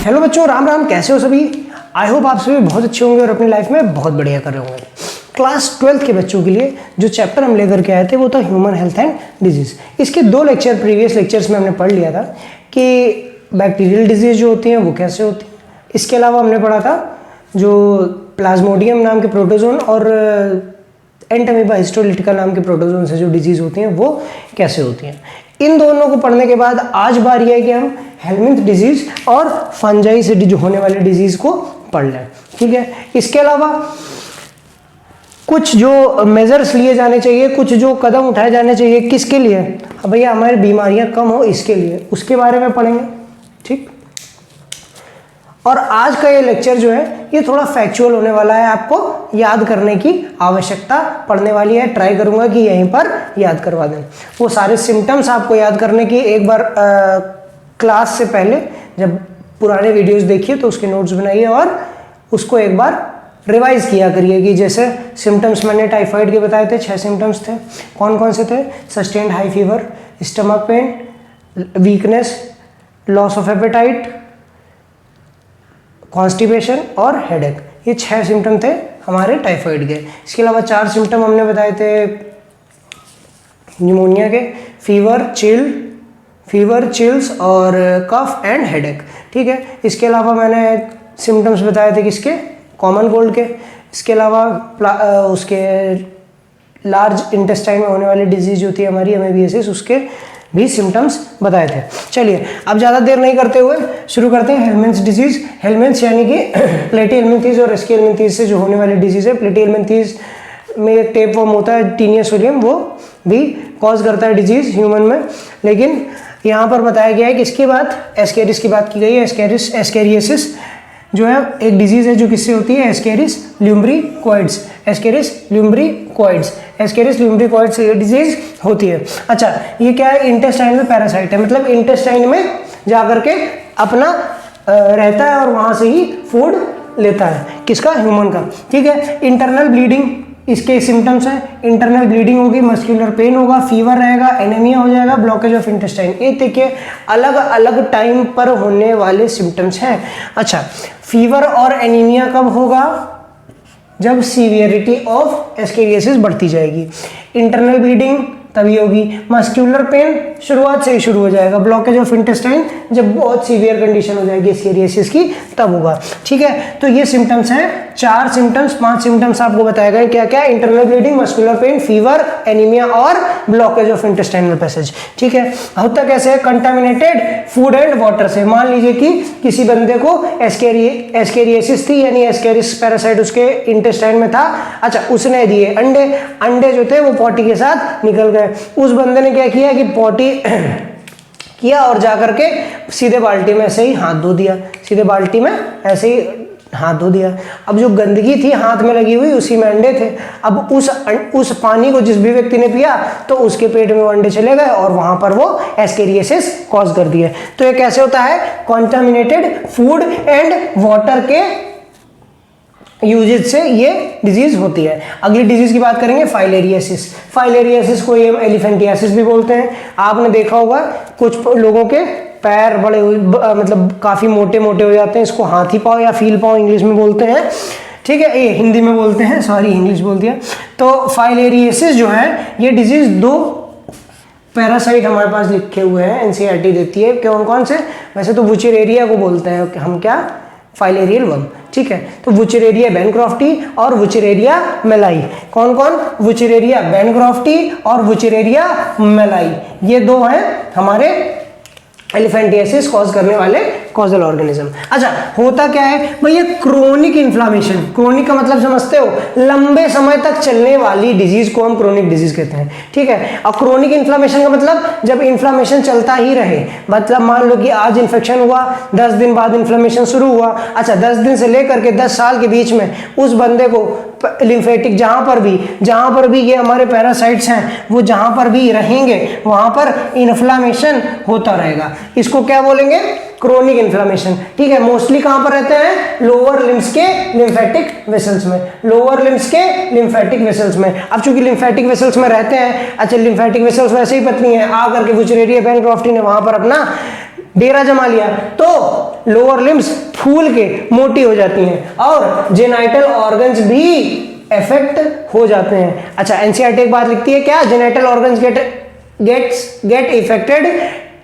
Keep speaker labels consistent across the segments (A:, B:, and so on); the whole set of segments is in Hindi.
A: हेलो बच्चों, राम राम। कैसे हो सभी? आई होप आप सभी बहुत अच्छे होंगे और अपनी लाइफ में बहुत बढ़िया कर रहे होंगे। क्लास 12th के बच्चों के लिए जो चैप्टर हम लेकर के आए थे वो था ह्यूमन हेल्थ एंड डिजीज़। इसके 2 लेक्चर प्रीवियस लेक्चर्स में हमने पढ़ लिया था कि बैक्टीरियल डिजीज़ जो होती हैं वो कैसे होती हैं। इसके अलावा हमने पढ़ा था जो प्लाज्मोडियम नाम के प्रोटोजोन और एंटमीबा हिस्टोलिटिका नाम के प्रोटोजोन से जो डिजीज़ होती हैं वो कैसे होती हैं। इन दोनों को पढ़ने के बाद आज बारी है कि हम हेलमिंथ डिजीज़ और फंजाई से जो होने वाली डिजीज़ को पढ़ लें। ठीक है, इसके अलावा कुछ जो मेजर्स लिए जाने चाहिए, कुछ जो कदम उठाए जाने चाहिए, किसके लिए? भैया हमारी बीमारियां कम हो इसके लिए, उसके बारे में पढ़ेंगे। ठीक, और आज का ये लेक्चर जो है ये थोड़ा फैक्चुअल होने वाला है, आपको याद करने की आवश्यकता पड़ने वाली है। ट्राई करूंगा कि यहीं पर याद करवा दें। वो सारे सिम्टम्स आपको याद करने की एक बार क्लास से पहले जब पुराने वीडियोस देखिए तो उसके नोट्स बनाइए और उसको एक बार रिवाइज किया करिए कि जैसे सिम्टम्स मैंने टाइफाइड के बताए थे, 6 सिम्टम्स थे। कौन कौन से थे? Sustained high fever, stomach pain, weakness, loss of appetite, constipation और हेडेक। ये 6 सिम्टम थे हमारे टाइफाइड के। इसके अलावा 4 सिम्टम हमने बताए थे निमोनिया के, फीवर, चिल्स और कफ एंड हेडेक। ठीक है, इसके अलावा मैंने सिम्टम्स बताए थे किसके? कॉमन कोल्ड के। इसके अलावा उसके लार्ज इंटेस्टाइन में होने वाली डिजीज होती है हमारी एमआईबीएसिस, उसके भी सिम्टम्स बताए थे। चलिए अब ज़्यादा देर नहीं करते हुए शुरू करते हैं। हेलमिंथ डिजीज, हेलमिंथ यानी कि प्लेटी हेलमिंथीज और एस्की हेलमिंथीज से जो होने वाली डिजीज है। प्लेटी हेलमिंथीज में एक टेप फॉर्म होता है टीनियस सोलियम, वो भी कॉज करता है डिजीज ह्यूमन में। लेकिन यहाँ पर बताया गया है कि इसके बाद एस्केरिस की बात की गई है। एस्केरियसिस जो है एक डिजीज है जो किससे होती है? एस्केरिस ल्यूम्ब्रिकोइड्स, एस्केरिस ल्यूम्ब्रिकोइड्स से ये डिजीज होती है। अच्छा, ये क्या है? इंटेस्टाइनल पैरासाइट है, मतलब इंटेस्टाइन में जाकर के अपना रहता है और वहां से ही फूड लेता है। किसका? ह्यूमन का। ठीक है, इंटरनल ब्लीडिंग इसके सिम्टम्स हैं। इंटरनल ब्लीडिंग होगी, मस्कुलर पेन होगा, फीवर रहेगा, एनीमिया हो जाएगा, ब्लॉकेज ऑफ इंटेस्टाइन। ये देखिए अलग अलग टाइम पर होने वाले सिम्टम्स हैं। अच्छा, फीवर और एनीमिया कब होगा? जब सीवियरिटी ऑफ एस्केरियसिस बढ़ती जाएगी। इंटरनल ब्लीडिंग तभी होगी। मस्कुलर पेन शुरुआत से ही शुरू हो जाएगा। ब्लॉकेज ऑफ इंटेस्टाइन जब बहुत सीवियर कंडीशन हो जाएगी एस्केरियसिस की तब होगा। ठीक है, तो ये सिम्टम्स हैं 4 सिम्टम्स, 5 सिम्टम्स आपको बताए गए। क्या क्या? Internal bleeding, muscular pain, fever, anaemia और ब्लॉकेज ऑफ इंटेस्टाइनल पैसेज। ठीक है, होता कैसे है? कंटामिनेटेड फूड एंड वाटर से। मान लीजिए कि किसी बंदे को एस्केरियसिस थी, यानी एस्केरिस पैरासाइट उसके इंटेस्टाइन में था। अच्छा, उसने दिए अंडे जो थे वो पॉटी के साथ निकल गए। उस बंदे ने क्या किया कि पॉटी किया और जाकर के सीधे बाल्टी में ऐसे ही हाथ धो दिया, सीधे बाल्टी में ऐसे ही हाथ धो दिया। अब जो गंदगी थी हाथ में लगी हुई उसी में अंडे थे। अब उस पानी को जिस भी व्यक्ति ने पिया तो उसके पेट में वो अंडे चले गए और वहां पर वो एस्केरियसिस कॉज कर दिए। तो ये कैसे होता है? कॉन्टामिनेटेड फूड एंड वाटर के यूजेज से ये डिजीज होती है। अगली डिजीज की बात करेंगे फाइलेरियासिस। फाइलेरियासिस को ये एलिफेंटियासिस भी बोलते हैं। आपने देखा होगा कुछ लोगों के पैर बड़े मतलब काफी मोटे मोटे हो जाते हैं। इसको हाथी पाँव या फील पाँव इंग्लिश में बोलते हैं। ठीक है, ये हिंदी में बोलते हैं, सॉरी इंग्लिश बोल दिया। तो फाइलेरियासिस जो है ये डिजीज 2 पैरासाइट हमारे पास लिखे हुए हैं, एनसीईआरटी देती है। कौन कौन से? वैसे तो वुचेरेरिया को बोलते हैं हम, क्या? Filarial worm. ठीक है, तो वुचेरेरिया बैनक्रॉफ्टी और वुचेरेरिया मेलाई। कौन कौन? वुचेरेरिया बैनक्रॉफ्टी और वुचेरेरिया मेलाई, ये 2 हैं हमारे एलिफेंटियासिस कॉज करने वाले कॉजल ऑर्गेनिज्म। अच्छा, होता क्या है भैया? Chronic inflammation. क्रोनिक का मतलब समझते हो? लंबे समय तक चलने वाली डिजीज को हम क्रोनिक डिजीज कहते हैं। ठीक है, और क्रोनिक इन्फ्लामेशन का मतलब जब इन्फ्लामेशन चलता ही रहे। मतलब मान लो कि आज इन्फेक्शन हुआ, 10 दिन बाद इन्फ्लामेशन शुरू हुआ। अच्छा, 10 दिन से लेकर के 10 साल के बीच में उस बंदे को लिम्फेटिक जहां पर भी ये हमारे पैरासाइट्स हैं वो जहां पर भी रहेंगे वहां पर इन्फ्लामेशन होता रहेगा। इसको क्या बोलेंगे? Chronic inflammation. ठीक है, मोस्टली कहां पर रहते हैं? लोअर लिम्स के लिम्फेटिक वेसल्स में, लोअर लिम्स के लिम्फेटिक वेसल्स में। अब चूंकि लिम्फेटिक वेसल्स में रहते हैं, अच्छा लिम्फेटिक वेसल्स वैसे ही पतली हैं, आकर के वुचेरेरिया बैनक्रॉफ्टी ने वहां पर अपना डेरा जमा लिया तो लोअर लिम्स फूल के मोटी हो जाती हैं और जेनाइटल ऑर्गन्स भी इफेक्ट हो जाते हैं। अच्छा, एनसीईआरटी एक बात लिखती है क्या, genital organs get affected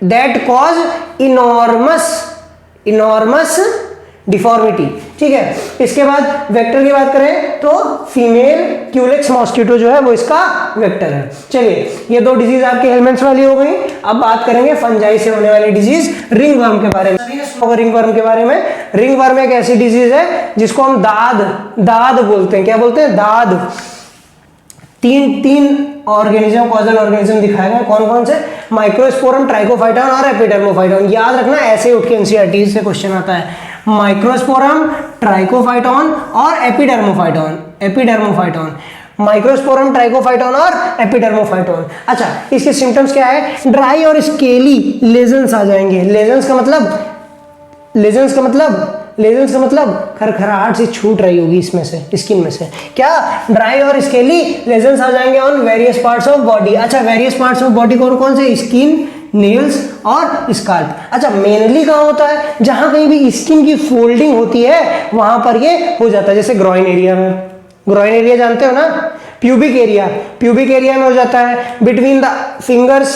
A: that cause enormous deformity. ठीक है, इसके बाद वेक्टर की बात करें तो फीमेल क्यूलेक्स मॉस्किटो जो है वो इसका वेक्टर है। चलिए, ये दो डिजीज आपके हेलमेंट्स वाली हो गई। अब बात करेंगे फंजाई से होने वाली डिजीज रिंगवर्म के बारे में। रिंगवर्म के बारे में, रिंगवर्म एक ऐसी डिजीज है जिसको हम दाद बोलते हैं। क्या बोलते हैं? दाद। तीन ऑर्गेनिज्म, कॉजल ऑर्गेनिज्म दिखाए गए। कौन कौन से? माइक्रोस्पोरम, ट्राइकोफाइटॉन और एपिडर्मोफाइटॉन। याद रखना, ऐसे उठ के एनसीईआरटी से क्वेश्चन आता है। माइक्रोस्पोरम, ट्राइकोफाइटॉन और एपिडर्मोफाइटॉन। माइक्रोस्पोरम, ट्राइकोफाइटॉन और एपिडर्मोफाइटॉन। अच्छा, इसके सिम्टम्स क्या है? ड्राई और स्केली लेजन्स आ जाएंगे। लेजन्स का मतलब खरखराहट से छूट रही होगी इसमें से, स्किन में से। क्या? ड्राई और स्केली लेजन्स आ जाएंगे on various parts of body. अच्छा, वेरियस पार्ट्स ऑफ बॉडी कौन कौन से? स्किन, नेल्स और स्काल्प। अच्छा, मेनली कहाँ होता है? जहां कहीं भी स्किन की फोल्डिंग होती है वहां पर ये हो जाता है। जैसे ग्रॉइन एरिया में, ग्रॉइन एरिया जानते हो ना? प्यूबिक एरिया में हो जाता है। बिटवीन द फिंगर्स,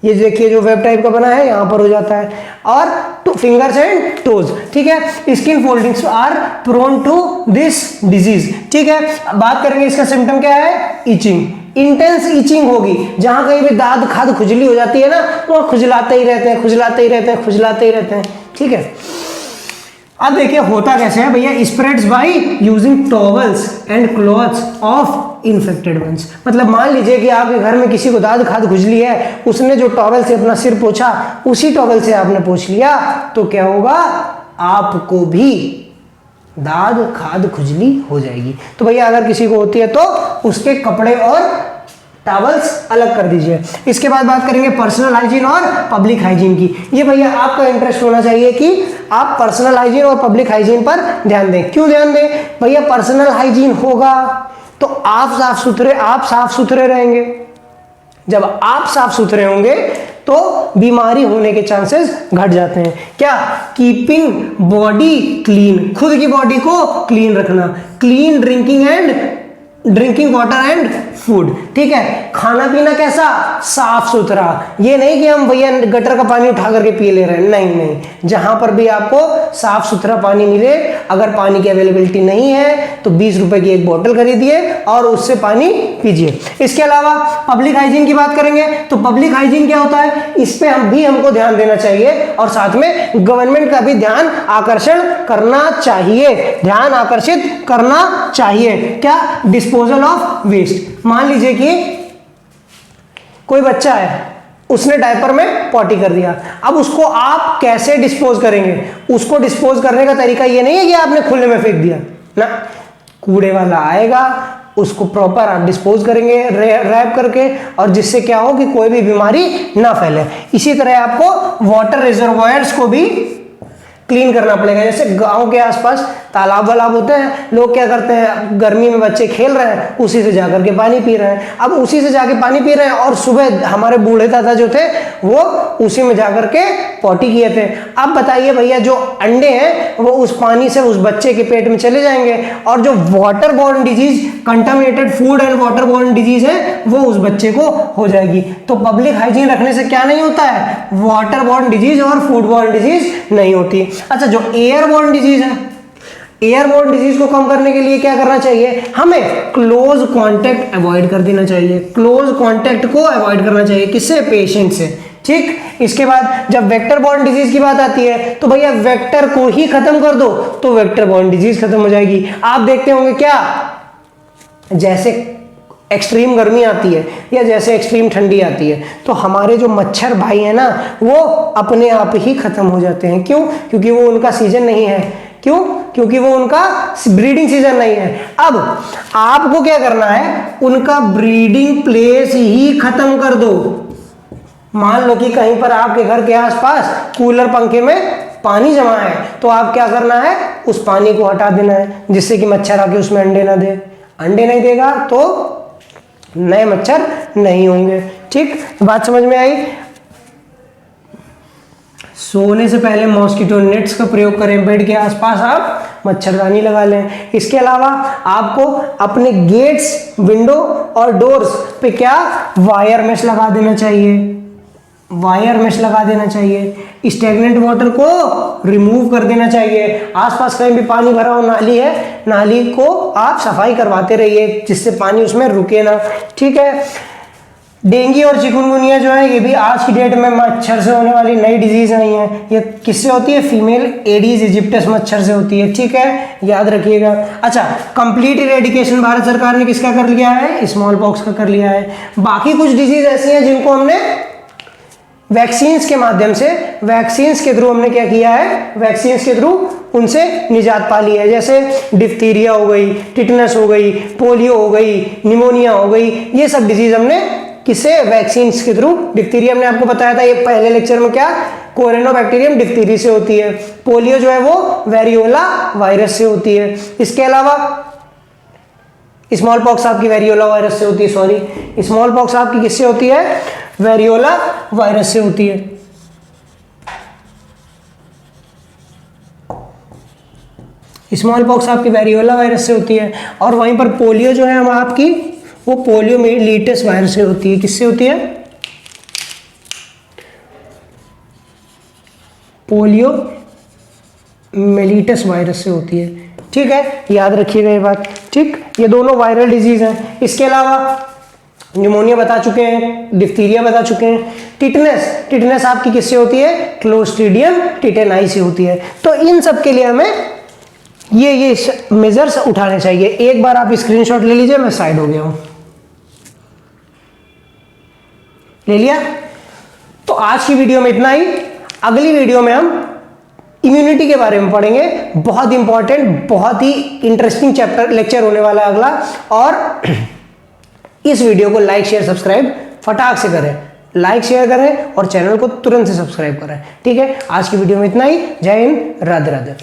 A: ये देखिए जो वेब टाइप का बना है यहाँ पर हो जाता है। और टू फिंगर्स एंड टोज। ठीक है, skin foldings are prone to this disease. ठीक है, बात करेंगे इसका सिम्टम क्या है? इचिंग, इंटेंस इचिंग होगी। जहां कहीं भी दाद खाद खुजली हो जाती है ना, वहां खुजलाते ही रहते हैं। ठीक है, अब देखिए होता कैसे है भैया। Spreads by using towels and cloths of infected ones. मतलब मान लीजिए कि आपके घर में किसी को दाद खाद खुजली है, उसने जो टॉवल से अपना सिर पोंछा, उसी टॉवल से आपने पोंछ लिया, तो क्या होगा? आपको भी दाद खाद खुजली हो जाएगी। तो भैया अगर किसी को होती है तो उसके कपड़े और टॉवल्स अलग कर दीजिए। इसके बाद बात करेंगे पर्सनल हाइजीन और पब्लिक हाइजीन की। ये भैया आपका इंटरेस्ट होना चाहिए कि आप पर्सनल हाइजीन और पब्लिक हाइजीन पर ध्यान दें। क्यों ध्यान दें? भैया पर्सनल हाइजीन होगा तो आप साफ सुथरे रहेंगे। जब आप साफ सुथरे होंगे तो बीमारी होने के चांसेस घट जाते हैं। क्या? कीपिंग बॉडी क्लीन, खुद की बॉडी को क्लीन रखना। Clean drinking water and food. ठीक है, खाना पीना कैसा? साफ सुथरा। ये नहीं कि हम भैया गटर का पानी उठा करके पी ले रहे हैं, नहीं। जहां पर भी आपको साफ सुथरा पानी मिले, अगर पानी की अवेलेबिलिटी नहीं है तो 20 रुपए की एक बोतल खरीदिए और उससे पानी पीजिए। इसके अलावा पब्लिक हाइजीन की बात करेंगे तो पब्लिक हाइजीन क्या होता है, इस पे हमको ध्यान देना चाहिए और साथ में गवर्नमेंट का भी ध्यान आकर्षित करना चाहिए। क्या? Disposal of waste. मान लीजिए कि कोई बच्चा है, उसने डायपर में पॉटी कर दिया, अब उसको आप कैसे डिस्पोज करेंगे? उसको डिस्पोज करने का तरीका ये नहीं है कि आपने खुले में फेंक दिया ना, कूड़े वाला आएगा, उसको प्रॉपर आप डिस्पोज करेंगे रैप करके, और जिससे क्या हो कि कोई भी बीमारी ना फैले। इसी तरह आपको वाटर रिजर्वॉयर्स को भी क्लीन करना पड़ेगा। जैसे गांव के आसपास तालाब वालाब होते हैं, लोग क्या करते हैं, गर्मी में बच्चे खेल रहे हैं, उसी से जाकर के पानी पी रहे हैं। अब उसी से जाके पानी पी रहे हैं और सुबह हमारे बूढ़े दादा जो थे वो उसी में जाकर के पॉटी किए थे। अब बताइए भैया, जो अंडे हैं वो उस पानी से उस बच्चे के पेट में चले जाएंगे और जो water borne disease, contaminated food and water borne disease है वो उस बच्चे को हो जाएगी। तो पब्लिक हाइजीन रखने से क्या नहीं होता है? वाटर बॉर्न डिजीज और फूड बॉर्न डिजीज नहीं होती। अच्छा, जो एयरबॉर्न डिजीज है, एयरबॉर्न डिजीज को कम करने के लिए क्या करना चाहिए? हमें क्लोज कांटेक्ट अवॉइड कर देना चाहिए। क्लोज कांटेक्ट को अवॉइड करना चाहिए, किससे? पेशेंट से। ठीक, इसके बाद जब वेक्टर बॉर्न डिजीज की बात आती है तो भैया वेक्टर को ही खत्म कर दो तो वेक्टर बॉर्न डिजीज खत्म हो जाएगी। आप देखते होंगे क्या, जैसे एक्सट्रीम गर्मी आती है या जैसे एक्सट्रीम ठंडी आती है तो हमारे जो मच्छर भाई है ना, वो अपने आप ही खत्म हो जाते हैं। क्यों? क्योंकि वो उनका सीजन नहीं है। क्यों? क्योंकि वो उनका ब्रीडिंग सीजन नहीं है। अब आपको क्या करना है? उनका ब्रीडिंग प्लेस ही खत्म कर दो। मान लो कि कहीं पर आपके घर के आसपास कूलर पंखे में पानी जमा है, तो आप क्या करना है? उस पानी को हटा देना है, जिससे कि मच्छर आके उसमें अंडे ना दे। अंडे नहीं देगा तो नए मच्छर नहीं होंगे। ठीक, बात समझ में आई? सोने से पहले मॉस्किटो नेट्स का प्रयोग करें, बेड के आसपास आप मच्छरदानी लगा लें। इसके अलावा आपको अपने गेट्स, विंडो और डोर्स पे क्या वायर मेश लगा देना चाहिए, वायर मेश लगा देना चाहिए। स्टेगनेंट वाटर को रिमूव कर देना चाहिए। आसपास कहीं भी पानी भरा हो, नाली है, नाली को आप सफाई करवाते रहिए जिससे पानी उसमें रुके ना, ठीक है। डेंगू और चिकनगुनिया जो है ये भी आज की डेट में मच्छर से होने वाली नई डिजीज नहीं है। ये किससे होती है? फीमेल एडीज इजिप्टस मच्छर से होती है, ठीक है, याद रखिएगा। अच्छा, कंप्लीट इरेडिकेशन भारत सरकार ने किसका कर लिया है? स्मॉल पॉक्स का कर लिया है। बाकी कुछ डिजीज ऐसी हैं जिनको हमने वैक्सीन्स के माध्यम से, वैक्सीन्स के थ्रू हमने क्या किया है? वैक्सीन्स के थ्रू उनसे निजात पा ली है। जैसे डिप्थीरिया हो गई, टिटनस हो गई, पोलियो हो गई, निमोनिया हो गई, ये सब डिजीज हमने किससे? वैक्सीन्स के थ्रू। डिप्थीरिया हमने आपको बताया था ये पहले लेक्चर में, क्या कोरेनोबैक्टीरियम डिप्थीरी से होती है। पोलियो जो है वो वेरियोला वायरस से होती है। इसके अलावा स्मॉल पॉक्स आपकी वेरियोला वायरस से होती है, सॉरी, स्मॉल पॉक्स आपकी किससे होती है? वेरियोला वायरस से होती है। स्मॉल पॉक्स आपकी वेरियोला वायरस से होती है। और वहीं पर पोलियो जो है हम आपकी, वो पोलियो मेलिटस वायरस से होती है। किससे होती है? पोलियो मेलिटस वायरस से होती है, ठीक है, याद रखिएगा ये बात, ठीक। ये दोनों वायरल डिजीज हैं। इसके अलावा निमोनिया बता चुके हैं, डिप्थीरिया बता चुके हैं। टिटनेस, टिटनेस आपकी किससे होती है? क्लोस्ट्रीडियम टिटेनाई से होती है। तो इन सब के लिए हमें ये मेजर्स उठाने चाहिए। एक बार आप स्क्रीनशॉट ले लीजिए, मैं साइड हो गया हूं, ले लिया। तो आज की वीडियो में इतना ही। अगली वीडियो में हम इम्यूनिटी के बारे में पढ़ेंगे। बहुत इंपॉर्टेंट, बहुत ही इंटरेस्टिंग चैप्टर लेक्चर होने वाला है अगला। और इस वीडियो को लाइक शेयर सब्सक्राइब फटाक से करें, लाइक शेयर करें और चैनल को तुरंत से सब्सक्राइब करें, ठीक है। आज की वीडियो में इतना ही। जय हिंद, राधे राधे।